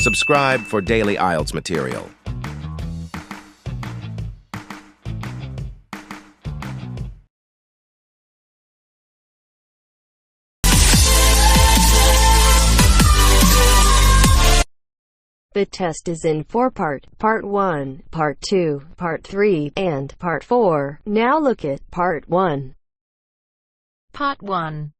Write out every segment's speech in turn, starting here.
Subscribe for daily IELTS material. The test is in 4-part, Part 1, Part 2, Part 3, and Part 4. Now look at Part 1. Part 1.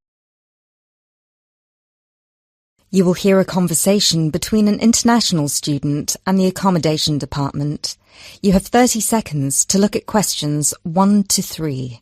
You will hear a conversation between an international student and the accommodation department. You have 30 seconds to look at questions 1 to 3.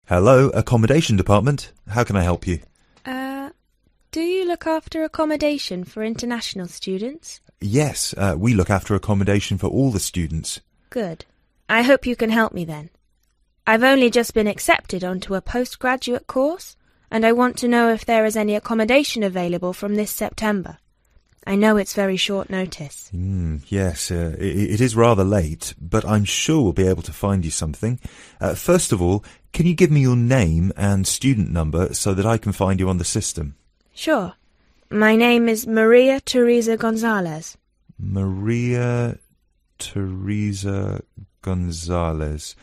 Hello, Accommodation Department. How can I help you? Do you look after accommodation for international students? Yes, we look after accommodation for all the students. Good. I hope you can help me then. I've only just been accepted onto a postgraduate course, and I want to know if there is any accommodation available from this September. I know it's very short notice. Yes, it is rather late, but I'm sure we'll be able to find you something. First of all, can you give me your name and student number so that I can find you on the system? Sure. My name is Maria Teresa Gonzalez. Maria Teresa Gonzalez.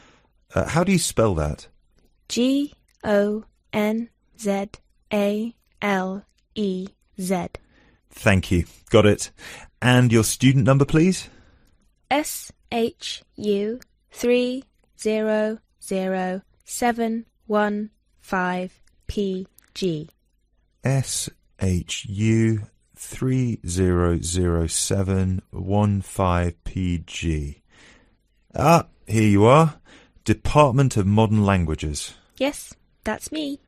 How do you spell that? Gonzalez. Thank you. Got it. And your student number, please? SHU 300715PG. SHU 300715PG. Ah, here you are. Department of Modern Languages. Yes, that's me.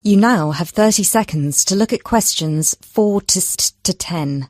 You now have 30 seconds to look at questions 4 to 10.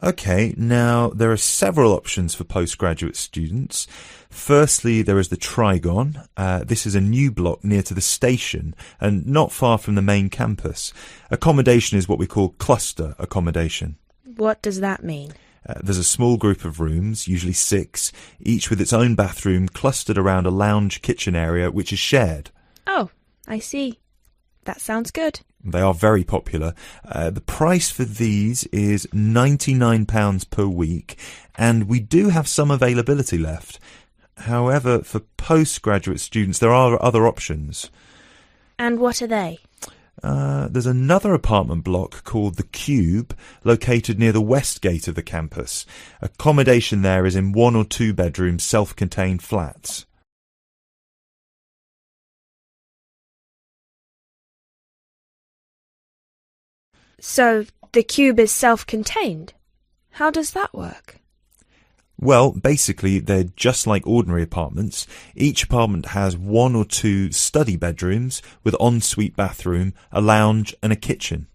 Okay, now there are several options for postgraduate students. Firstly, there is the Trigon. This is a new block near to the station and not far from the main campus. Accommodation is what we call cluster accommodation. What does that mean? There's a small group of rooms, usually 6, each with its own bathroom clustered around a lounge kitchen area which is shared. Oh, I see. That sounds good. They are very popular. The price for these is £99 per week, and we do have some availability left. However, for postgraduate students, there are other options. And what are they? There's another apartment block called The Cube, located near the west gate of the campus. Accommodation there is in 1 or 2 bedroom self-contained flats. So, the cube is self-contained? How does that work? Well, basically, they're just like ordinary apartments. Each apartment has 1 or 2 study bedrooms with ensuite bathroom, a lounge and a kitchen.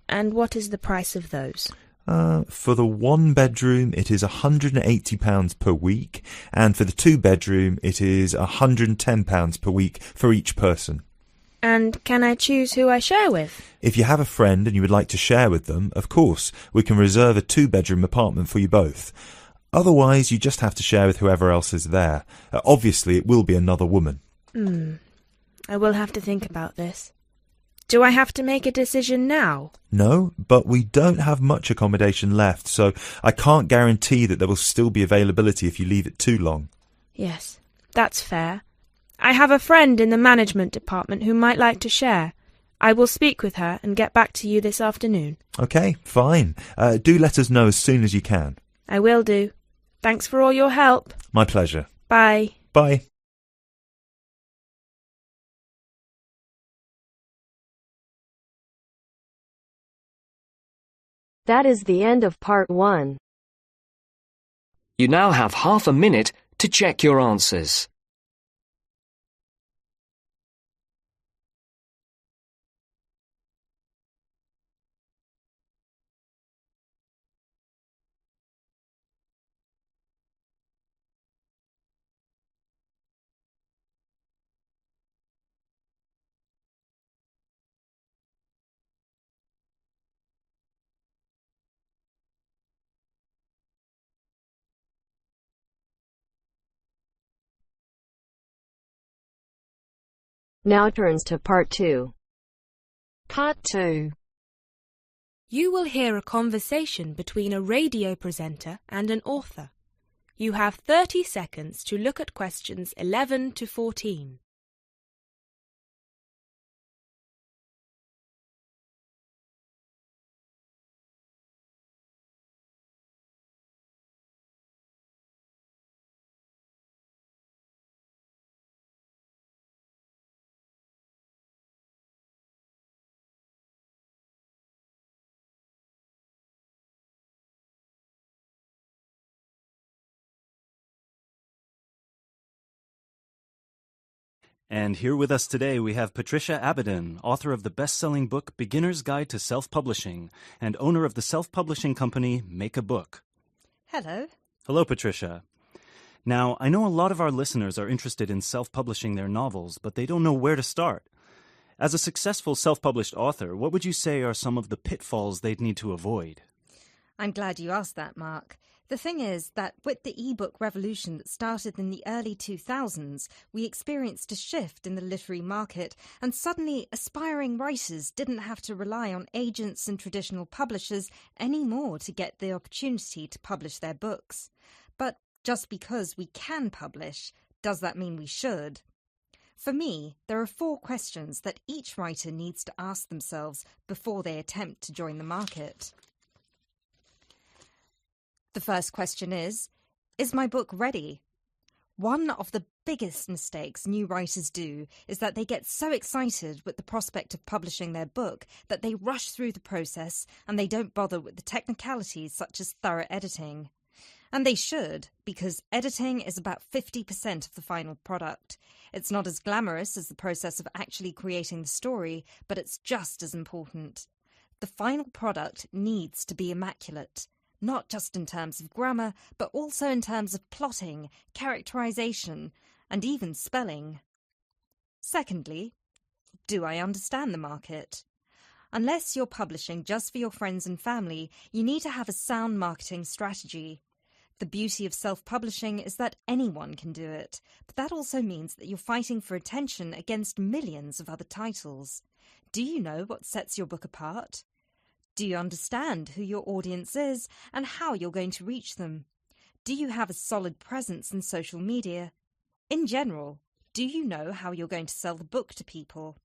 And what is the price of those? For the 1 bedroom, it is £180 per week, and for the 2 bedroom, it is £110 per week for each person. And can I choose who I share with? If you have a friend and you would like to share with them, of course, we can reserve a 2-bedroom apartment for you both. Otherwise, you just have to share with whoever else is there. Obviously, it will be another woman. I will have to think about this. Do I have to make a decision now? No, but we don't have much accommodation left, so I can't guarantee that there will still be availability if you leave it too long. Yes, that's fair. I have a friend in the management department who might like to share. I will speak with her and get back to you this afternoon. Okay, fine. Do let us know as soon as you can. I will do. Thanks for all your help. My pleasure. Bye. Bye. That is the end of part 1. You now have half a minute to check your answers. Now turns to part 2. Part 2. You will hear a conversation between a radio presenter and an author. You have 30 seconds to look at questions 11 to 14. And here with us today we have Patricia Abadan, author of the best-selling book Beginner's Guide to Self-Publishing and owner of the self-publishing company Make a Book. Hello. Hello, Patricia. Now, I know a lot of our listeners are interested in self-publishing their novels, but they don't know where to start. As a successful self-published author, what would you say are some of the pitfalls they'd need to avoid? I'm glad you asked that, Mark. The thing is that with the e-book revolution that started in the early 2000s, we experienced a shift in the literary market, and suddenly aspiring writers didn't have to rely on agents and traditional publishers anymore to get the opportunity to publish their books. But just because we can publish, does that mean we should? For me, there are 4 questions that each writer needs to ask themselves before they attempt to join the market. The first question is my book ready? One of the biggest mistakes new writers do is that they get so excited with the prospect of publishing their book that they rush through the process and they don't bother with the technicalities such as thorough editing. And they should, because editing is about 50% of the final product. It's not as glamorous as the process of actually creating the story, but it's just as important. The final product needs to be immaculate. Not just in terms of grammar, but also in terms of plotting, characterization, and even spelling. Secondly, do I understand the market? Unless you're publishing just for your friends and family, you need to have a sound marketing strategy. The beauty of self-publishing is that anyone can do it, but that also means that you're fighting for attention against millions of other titles. Do you know what sets your book apart? Do you understand who your audience is and how you're going to reach them? Do you have a solid presence in social media? In general, do you know how you're going to sell the book to people?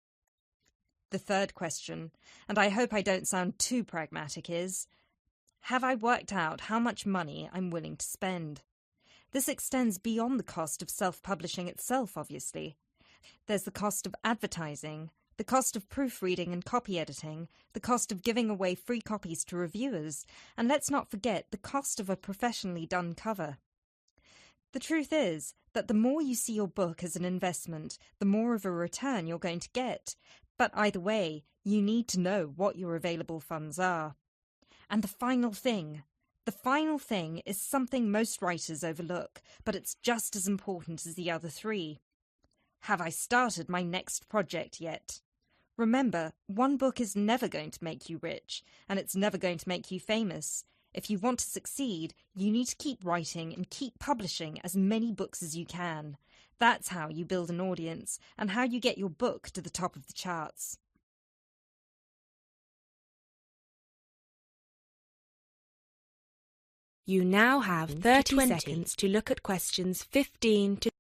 The third question, and I hope I don't sound too pragmatic, is, have I worked out how much money I'm willing to spend? This extends beyond the cost of self-publishing itself, obviously. There's the cost of advertising, the cost of proofreading and copy editing, the cost of giving away free copies to reviewers, and let's not forget the cost of a professionally done cover. The truth is that the more you see your book as an investment, the more of a return you're going to get. But either way, you need to know what your available funds are. And the final thing is something most writers overlook, but it's just as important as the other 3. Have I started my next project yet? Remember, one book is never going to make you rich, and it's never going to make you famous. If you want to succeed, you need to keep writing and keep publishing as many books as you can. That's how you build an audience, and how you get your book to the top of the charts. You now have 30 seconds to look at questions 15 to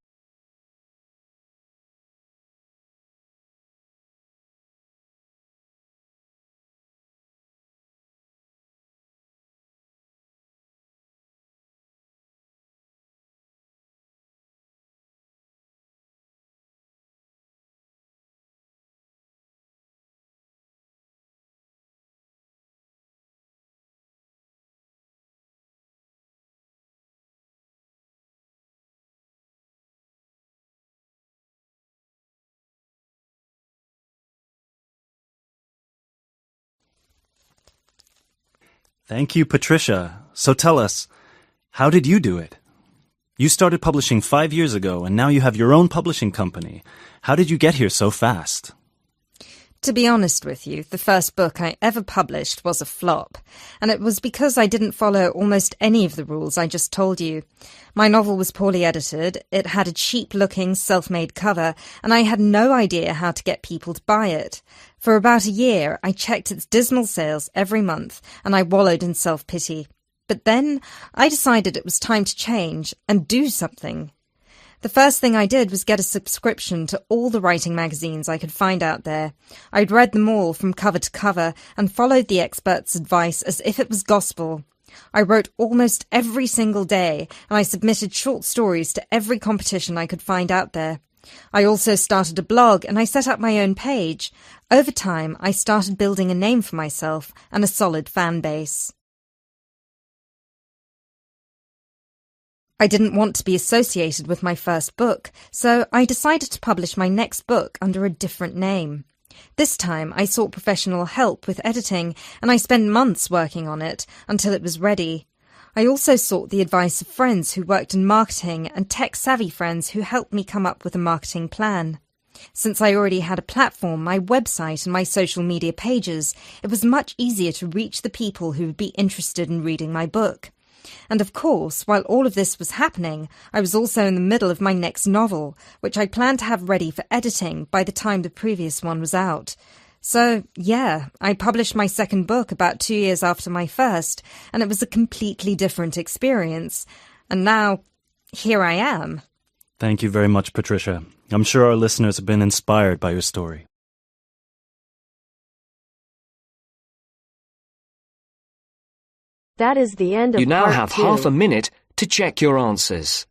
Thank you, Patricia. So tell us, how did you do it? You started publishing 5 years ago, and now you have your own publishing company. How did you get here so fast? To be honest with you, the first book I ever published was a flop, and it was because I didn't follow almost any of the rules I just told you. My novel was poorly edited, it had a cheap-looking, self-made cover, and I had no idea how to get people to buy it. For about a year, I checked its dismal sales every month, and I wallowed in self-pity. But then I decided it was time to change and do something. The first thing I did was get a subscription to all the writing magazines I could find out there. I'd read them all from cover to cover and followed the experts' advice as if it was gospel. I wrote almost every single day, and I submitted short stories to every competition I could find out there. I also started a blog and I set up my own page. Over time, I started building a name for myself and a solid fan base. I didn't want to be associated with my first book, so I decided to publish my next book under a different name. This time I sought professional help with editing, and I spent months working on it until it was ready. I also sought the advice of friends who worked in marketing and tech-savvy friends who helped me come up with a marketing plan. Since I already had a platform, my website and my social media pages, it was much easier to reach the people who would be interested in reading my book. And of course, while all of this was happening, I was also in the middle of my next novel, which I planned to have ready for editing by the time the previous one was out. So, yeah, I published my second book about 2 years after my first, and it was a completely different experience. And now, here I am. Thank you very much, Patricia. I'm sure our listeners have been inspired by your story. That is the end of You now part have 2. half a minute to check your answers.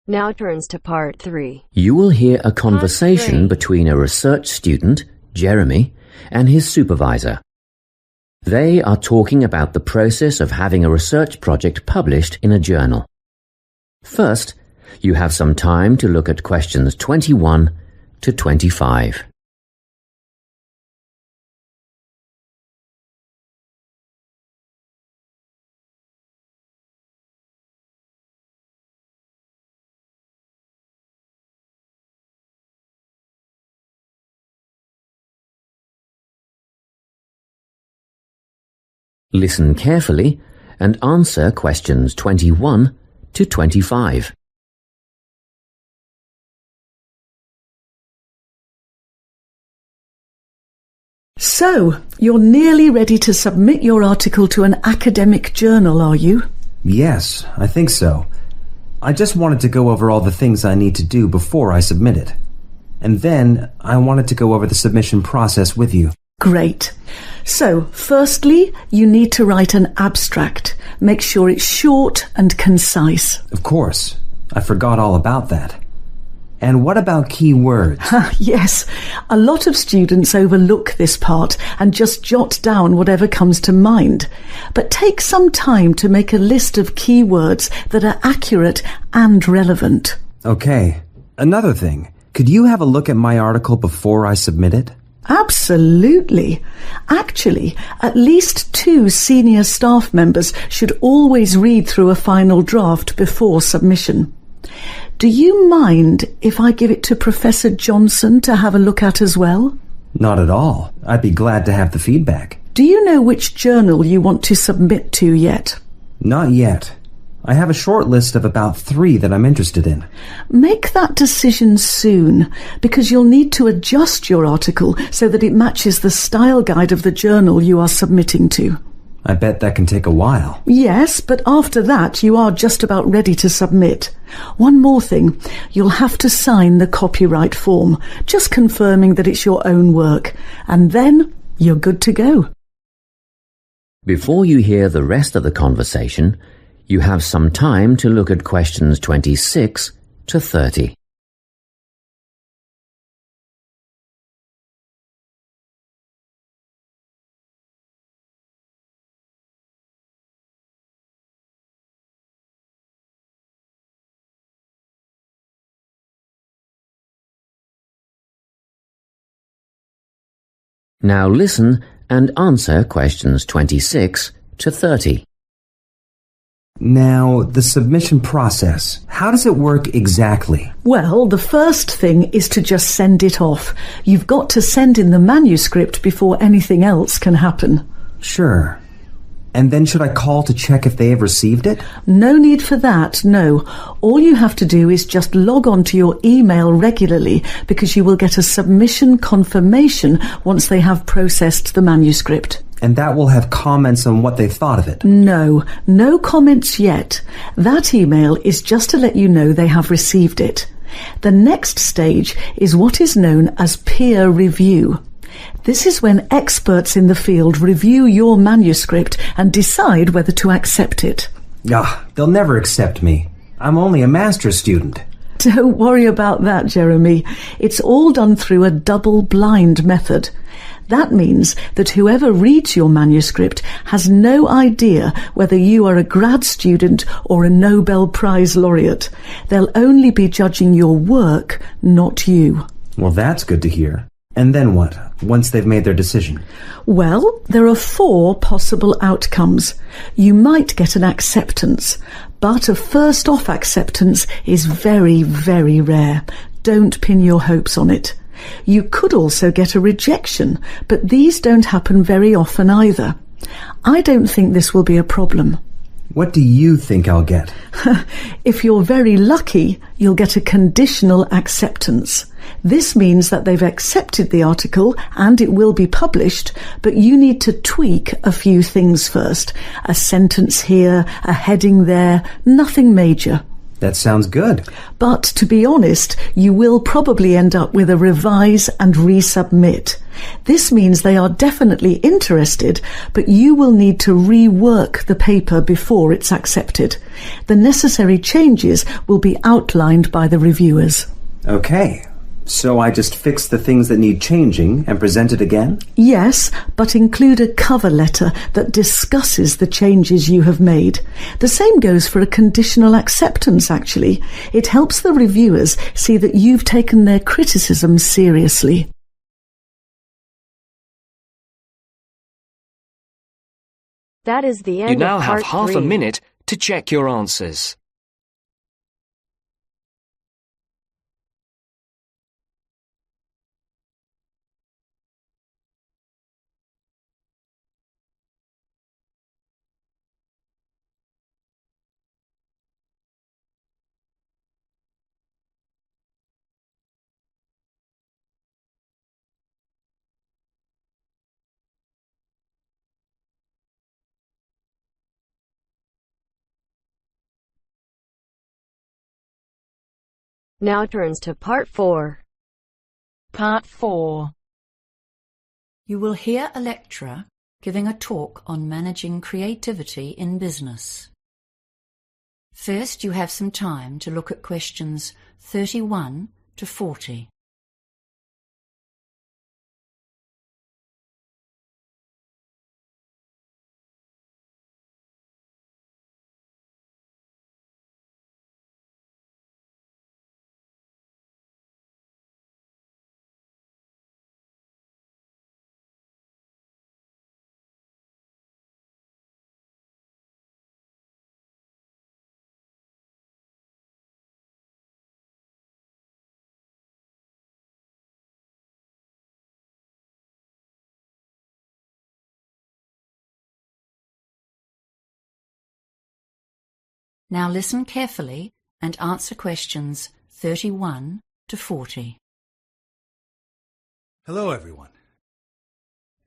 Now turns to part 3. You will hear a conversation 3. between a research student, Jeremy, and his supervisor. They are talking about the process of having a research project published in a journal. First, you have some time to look at questions 21 to 25. Listen carefully and answer questions 21 to 25. So, you're nearly ready to submit your article to an academic journal, are you? Yes, I think so. I just wanted to go over all the things I need to do before I submit it. And then I wanted to go over the submission process with you. Great. So, firstly, you need to write an abstract. Make sure it's short and concise. Of course. I forgot all about that. And what about key words? Yes, a lot of students overlook this part and just jot down whatever comes to mind. But take some time to make a list of keywords that are accurate and relevant. Okay. Another thing. Could you have a look at my article before I submit it? Absolutely. Actually, at least 2 senior staff members should always read through a final draft before submission. Do you mind if I give it to Professor Johnson to have a look at as well? Not at all. I'd be glad to have the feedback. Do you know which journal you want to submit to yet? Not yet. I have a short list of about 3 that I'm interested in. Make that decision soon, because you'll need to adjust your article so that it matches the style guide of the journal you are submitting to. I bet that can take a while. Yes, but after that you are just about ready to submit. One more thing, you'll have to sign the copyright form, just confirming that it's your own work, and then you're good to go. Before you hear the rest of the conversation, you have some time to look at questions 26 to 30. Now listen and answer questions 26 to 30. Now, the submission process. How does it work exactly? Well, the first thing is to just send it off. You've got to send in the manuscript before anything else can happen. Sure. And then should I call to check if they have received it? No need for that, no. All you have to do is just log on to your email regularly because you will get a submission confirmation once they have processed the manuscript. And that will have comments on what they thought of it? No comments yet. That email is just to let you know they have received it. The next stage is what is known as peer review. This is when experts in the field review your manuscript and decide whether to accept it. They'll never accept me. I'm only a master's student. Don't worry about that, Jeremy. It's all done through a double-blind method. That means that whoever reads your manuscript has no idea whether you are a grad student or a Nobel Prize laureate. They'll only be judging your work, not you. Well, that's good to hear. And then what, once they've made their decision? Well, there are 4 possible outcomes. You might get an acceptance, but a first-off acceptance is very, very rare. Don't pin your hopes on it. You could also get a rejection, but these don't happen very often either. I don't think this will be a problem. What do you think I'll get? If you're very lucky, you'll get a conditional acceptance. This means that they've accepted the article and it will be published, but you need to tweak a few things first. A sentence here, a heading there, nothing major. That sounds good. But to be honest, you will probably end up with a revise and resubmit. This means they are definitely interested, but you will need to rework the paper before it's accepted. The necessary changes will be outlined by the reviewers. Okay. So I just fix the things that need changing and present it again? Yes, but include a cover letter that discusses the changes you have made. The same goes for a conditional acceptance, actually. It helps the reviewers see that you've taken their criticism seriously. That is the end You now of have part half 3. a minute to check your answers. Now turns to part 4. Part 4. You will hear a lecturer giving a talk on managing creativity in business. First, you have some time to look at questions 31 to 40. Now listen carefully and answer questions 31 to 40. Hello, everyone.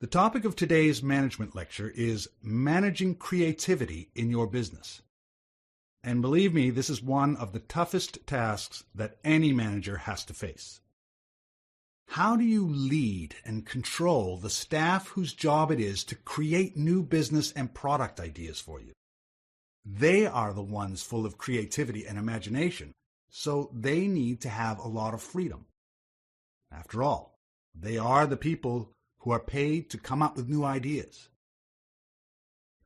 The topic of today's management lecture is managing creativity in your business. And believe me, this is one of the toughest tasks that any manager has to face. How do you lead and control the staff whose job it is to create new business and product ideas for you? They are the ones full of creativity and imagination, so they need to have a lot of freedom. After all, they are the people who are paid to come up with new ideas.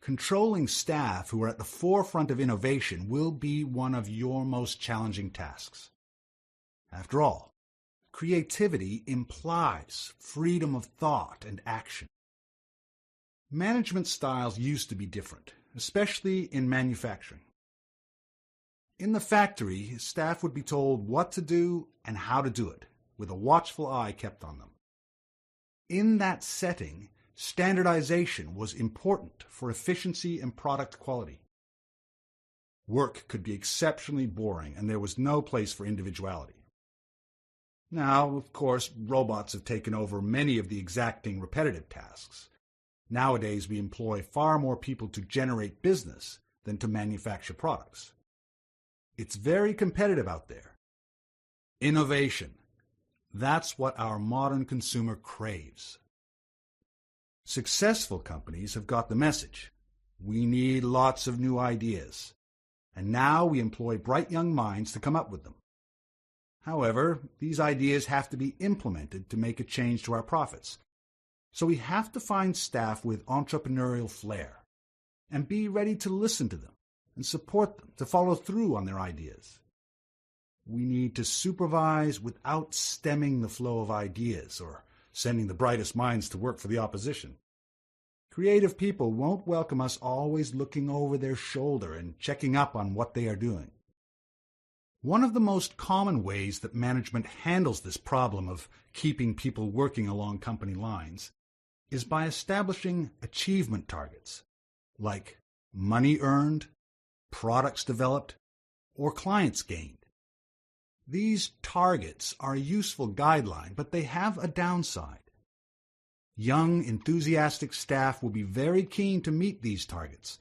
Controlling staff who are at the forefront of innovation will be one of your most challenging tasks. After all, creativity implies freedom of thought and action. Management styles used to be different, especially in manufacturing. In the factory, staff would be told what to do and how to do it, with a watchful eye kept on them. In that setting, standardization was important for efficiency and product quality. Work could be exceptionally boring, and there was no place for individuality. Now, of course, robots have taken over many of the exacting repetitive tasks. Nowadays, we employ far more people to generate business than to manufacture products. It's very competitive out there. Innovation. That's what our modern consumer craves. Successful companies have got the message. We need lots of new ideas. And now we employ bright young minds to come up with them. However, these ideas have to be implemented to make a change to our profits. So we have to find staff with entrepreneurial flair and be ready to listen to them and support them to follow through on their ideas. We need to supervise without stemming the flow of ideas or sending the brightest minds to work for the opposition. Creative people won't welcome us always looking over their shoulder and checking up on what they are doing. One of the most common ways that management handles this problem of keeping people working along company lines is by establishing achievement targets, like money earned, products developed, or clients gained. These targets are a useful guideline, but they have a downside. Young, enthusiastic staff will be very keen to meet these targets,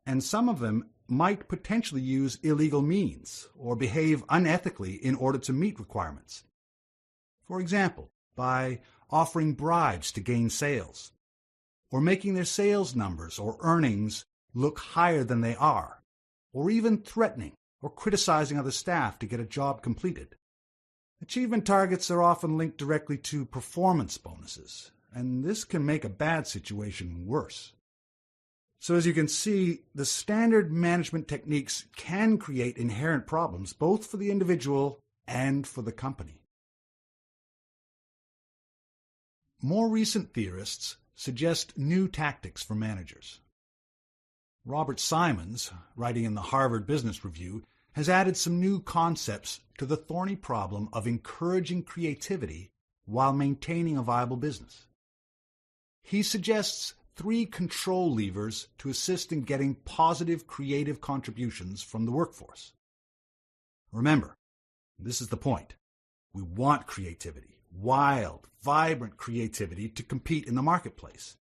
and some of them might potentially use illegal means or behave unethically in order to meet requirements. For example, by offering bribes to gain sales, or making their sales numbers or earnings look higher than they are, or even threatening or criticizing other staff to get a job completed. Achievement targets are often linked directly to performance bonuses, and this can make a bad situation worse. So as you can see, the standard management techniques can create inherent problems both for the individual and for the company. More recent theorists suggest new tactics for managers. Robert Simons, writing in the Harvard Business Review, has added some new concepts to the thorny problem of encouraging creativity while maintaining a viable business. He suggests 3 control levers to assist in getting positive creative contributions from the workforce. Remember, this is the point. We want creativity, wild, vibrant creativity to compete in the marketplace.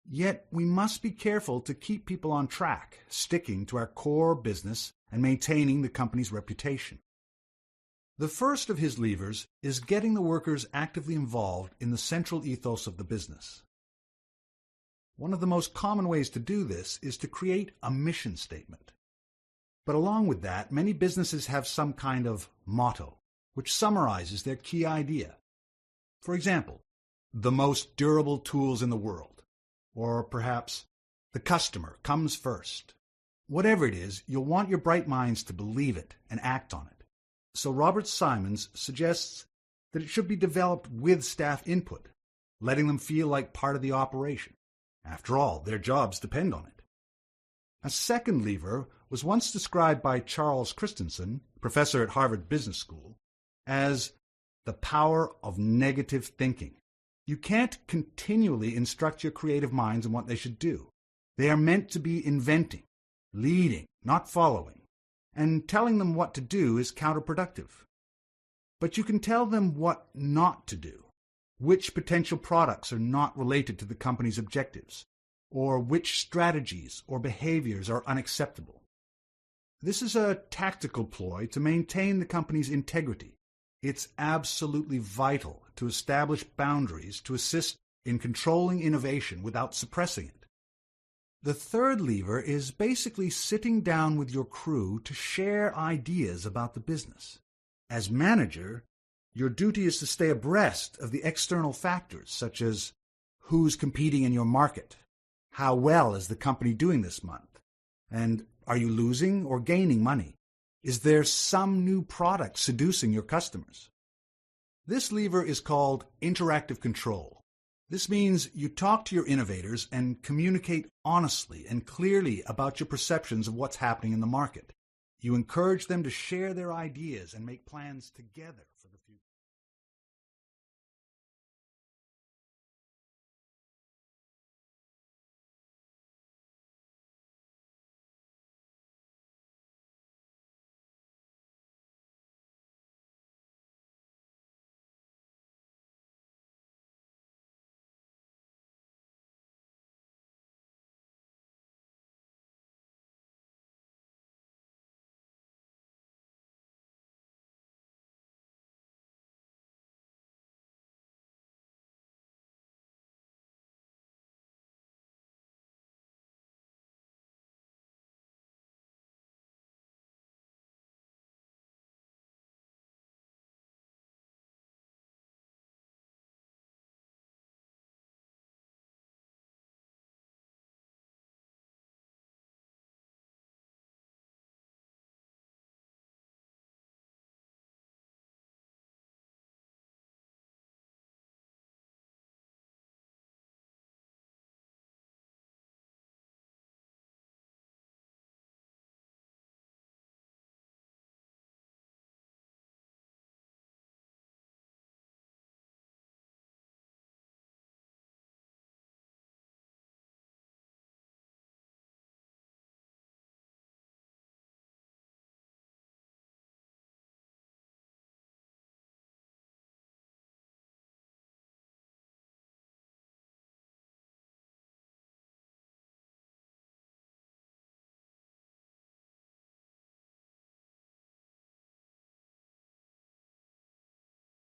Yet we must be careful to keep people on track, sticking to our core business and maintaining the company's reputation. The first of his levers is getting the workers actively involved in the central ethos of the business. One of the most common ways to do this is to create a mission statement. But along with that, many businesses have some kind of motto, which summarizes their key idea. For example, the most durable tools in the world, or perhaps the customer comes first. Whatever it is, you'll want your bright minds to believe it and act on it. So Robert Simons suggests that it should be developed with staff input, letting them feel like part of the operation. After all, their jobs depend on it. A second lever was once described by Charles Christensen, professor at Harvard Business School, as the power of negative thinking. You can't continually instruct your creative minds on what they should do. They are meant to be inventing, leading, not following, and telling them what to do is counterproductive. But you can tell them what not to do, which potential products are not related to the company's objectives, or which strategies or behaviors are unacceptable. This is a tactical ploy to maintain the company's integrity It's absolutely vital to establish boundaries to assist in controlling innovation without suppressing it. The third lever is basically sitting down with your crew to share ideas about the business. As manager, your duty is to stay abreast of the external factors, such as who's competing in your market, how well is the company doing this month, and are you losing or gaining money? Is there some new product seducing your customers? This lever is called interactive control. This means you talk to your innovators and communicate honestly and clearly about your perceptions of what's happening in the market. You encourage them to share their ideas and make plans together